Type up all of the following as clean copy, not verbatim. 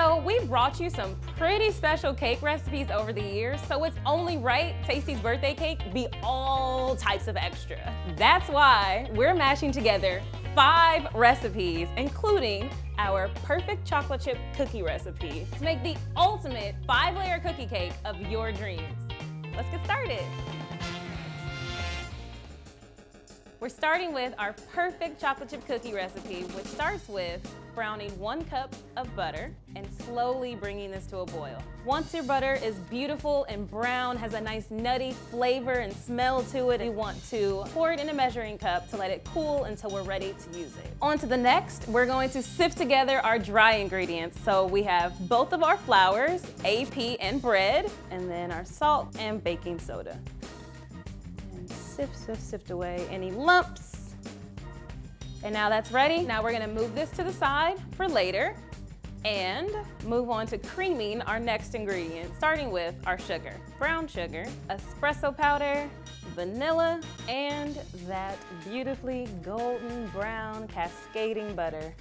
So we brought you some pretty special cake recipes over the years, so it's only right Tasty's birthday cake be all types of extra. That's why we're mashing together 5 recipes, including our perfect chocolate chip cookie recipe to make the ultimate 5-layer cookie cake of your dreams. Let's get started. We're starting with our perfect chocolate chip cookie recipe, which starts with browning 1 cup of butter and slowly bringing this to a boil. Once your butter is beautiful and brown, has a nice nutty flavor and smell to it, we want to pour it in a measuring cup to let it cool until we're ready to use it. On to the next, we're going to sift together our dry ingredients. So we have both of our flours, AP and bread, and then our salt and baking soda. And sift away any lumps. And now that's ready. Now we're gonna move this to the side for later and move on to creaming our next ingredient, starting with our sugar. Brown sugar, espresso powder, vanilla, and that beautifully golden brown cascading butter.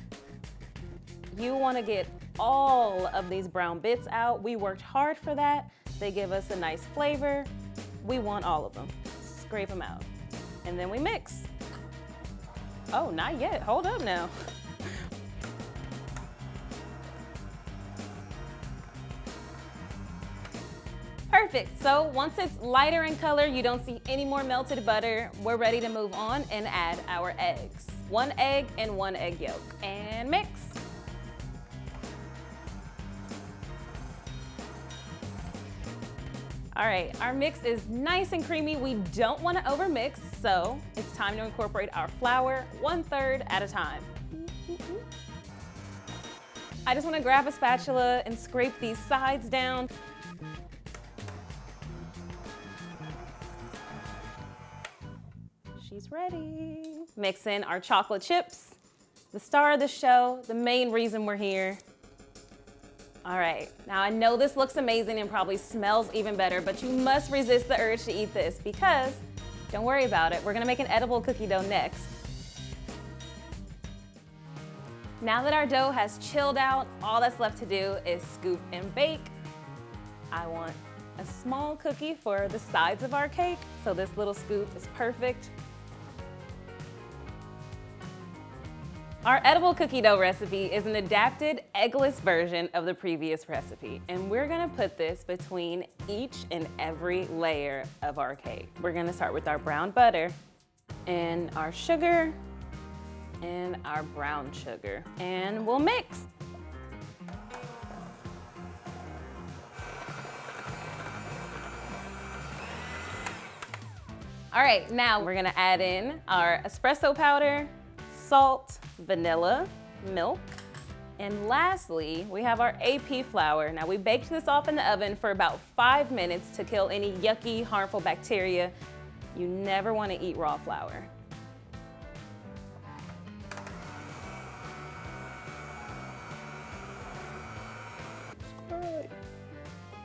You wanna get all of these brown bits out. We worked hard for that. They give us a nice flavor. We want all of them. Scrape them out. And then we mix. Oh, not yet. Hold up now. Perfect. So once it's lighter in color, you don't see any more melted butter, we're ready to move on and add our eggs. 1 egg and 1 egg yolk. And mix. All right, our mix is nice and creamy. We don't want to overmix, so it's time to incorporate our flour 1/3 at a time. I just want to grab a spatula and scrape these sides down. She's ready. Mix in our chocolate chips, the star of the show, the main reason we're here. All right, now I know this looks amazing and probably smells even better, but you must resist the urge to eat this because, don't worry about it, we're gonna make an edible cookie dough next. Now that our dough has chilled out, all that's left to do is scoop and bake. I want a small cookie for the sides of our cake, so this little scoop is perfect. Our edible cookie dough recipe is an adapted, eggless version of the previous recipe, and we're gonna put this between each and every layer of our cake. We're gonna start with our brown butter and our sugar and our brown sugar, and we'll mix. All right, now we're gonna add in our espresso powder, salt, vanilla, milk, and lastly, we have our AP flour. Now we baked this off in the oven for about 5 minutes to kill any yucky, harmful bacteria. You never want to eat raw flour.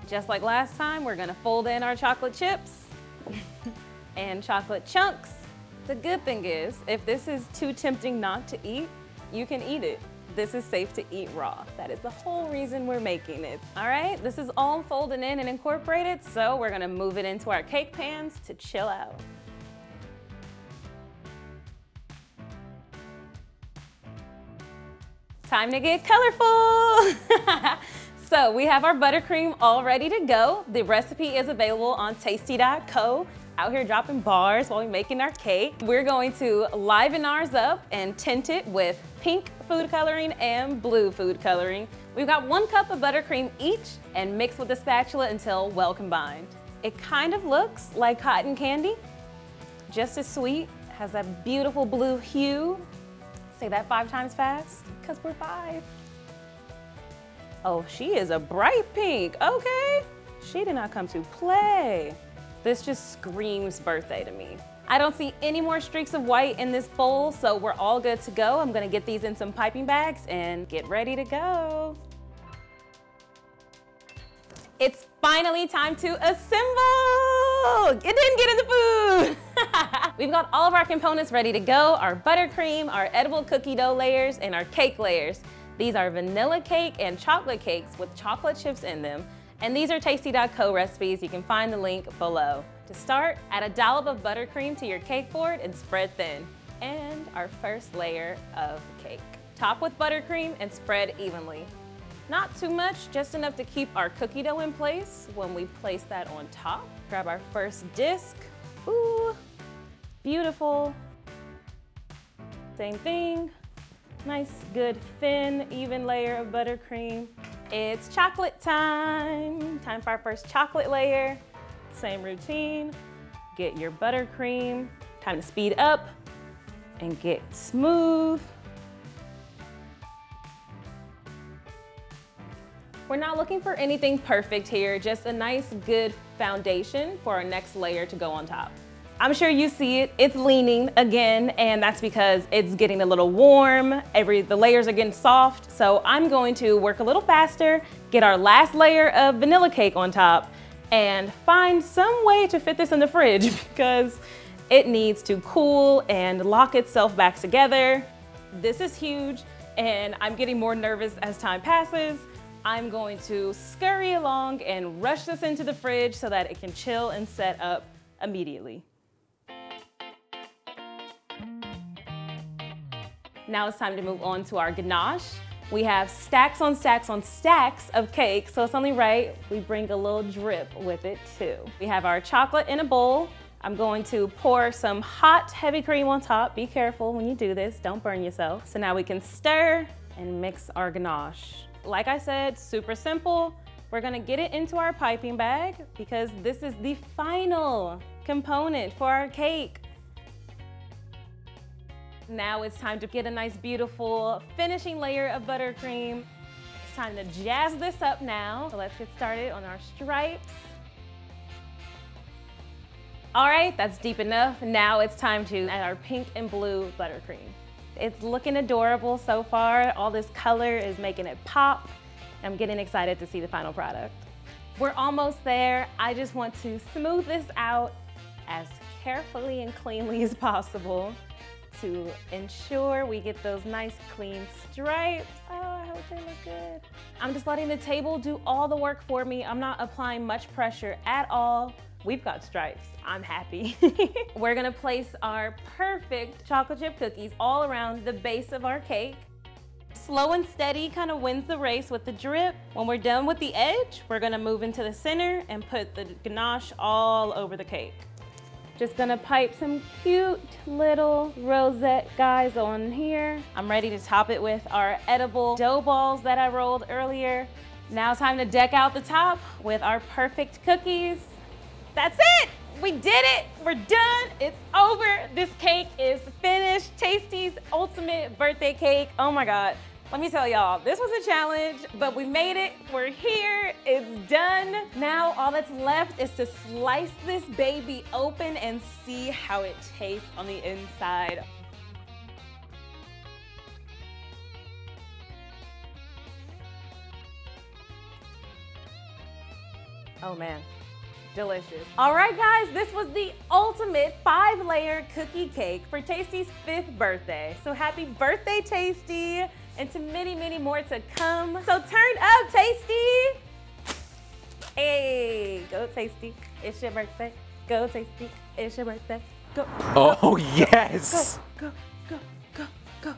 Just like last time, we're gonna fold in our chocolate chips and chocolate chunks. The good thing is, if this is too tempting not to eat, you can eat it. This is safe to eat raw. That is the whole reason we're making it. All right, this is all folded in and incorporated, so we're gonna move it into our cake pans to chill out. Time to get colorful. So we have our buttercream all ready to go. The recipe is available on tasty.co. Out here dropping bars while we're making our cake. We're going to liven ours up and tint it with pink food coloring and blue food coloring. We've got 1 cup of buttercream each and mix with a spatula until well combined. It kind of looks like cotton candy, just as sweet, has that beautiful blue hue. Say that 5 times fast, because we're 5. Oh, she is a bright pink, okay. She did not come to play. This just screams birthday to me. I don't see any more streaks of white in this bowl, so we're all good to go. I'm gonna get these in some piping bags and get ready to go. It's finally time to assemble! It didn't get in the food! We've got all of our components ready to go, our buttercream, our edible cookie dough layers, and our cake layers. These are vanilla cake and chocolate cakes with chocolate chips in them. And these are tasty.co recipes. You can find the link below. To start, add a dollop of buttercream to your cake board and spread thin. And our first layer of cake. Top with buttercream and spread evenly. Not too much, just enough to keep our cookie dough in place when we place that on top. Grab our first disc. Ooh, beautiful. Same thing. Nice, good, thin, even layer of buttercream. It's chocolate time. Time for our first chocolate layer. Same routine. Get your buttercream. Time to speed up and get smooth. We're not looking for anything perfect here, just a nice, good foundation for our next layer to go on top. I'm sure you see it, it's leaning again, and that's because it's getting a little warm. The layers are getting soft, so I'm going to work a little faster, get our last layer of vanilla cake on top, and find some way to fit this in the fridge because it needs to cool and lock itself back together. This is huge, and I'm getting more nervous as time passes. I'm going to scurry along and rush this into the fridge so that it can chill and set up immediately. Now it's time to move on to our ganache. We have stacks on stacks on stacks of cake, so it's only right we bring a little drip with it too. We have our chocolate in a bowl. I'm going to pour some hot, heavy cream on top. Be careful when you do this, don't burn yourself. So now we can stir and mix our ganache. Like I said, super simple. We're gonna get it into our piping bag because this is the final component for our cake. Now it's time to get a nice, beautiful finishing layer of buttercream. It's time to jazz this up now. So let's get started on our stripes. All right, that's deep enough. Now it's time to add our pink and blue buttercream. It's looking adorable so far. All this color is making it pop. I'm getting excited to see the final product. We're almost there. I just want to smooth this out as carefully and cleanly as possible to ensure we get those nice clean stripes. Oh, I hope they look good. I'm just letting the table do all the work for me. I'm not applying much pressure at all. We've got stripes, I'm happy. We're gonna place our perfect chocolate chip cookies all around the base of our cake. Slow and steady kind of wins the race with the drip. When we're done with the edge, we're gonna move into the center and put the ganache all over the cake. Just gonna pipe some cute little rosette guys on here. I'm ready to top it with our edible dough balls that I rolled earlier. Now it's time to deck out the top with our perfect cookies. That's it! We did it! We're done! It's over! This cake is finished. Tasty's ultimate birthday cake. Oh my God. Let me tell y'all, this was a challenge, but we made it. We're here. It's done. Now all that's left is to slice this baby open and see how it tastes on the inside. Oh man. Delicious. All right, guys, this was the ultimate 5-layer cookie cake for Tasty's 5th birthday. So happy birthday, Tasty, and to many, many more to come. So turn up, Tasty. Hey, go Tasty. It's your birthday. Go Tasty. It's your birthday. Go. Oh, yes. Go, go, go, go, go.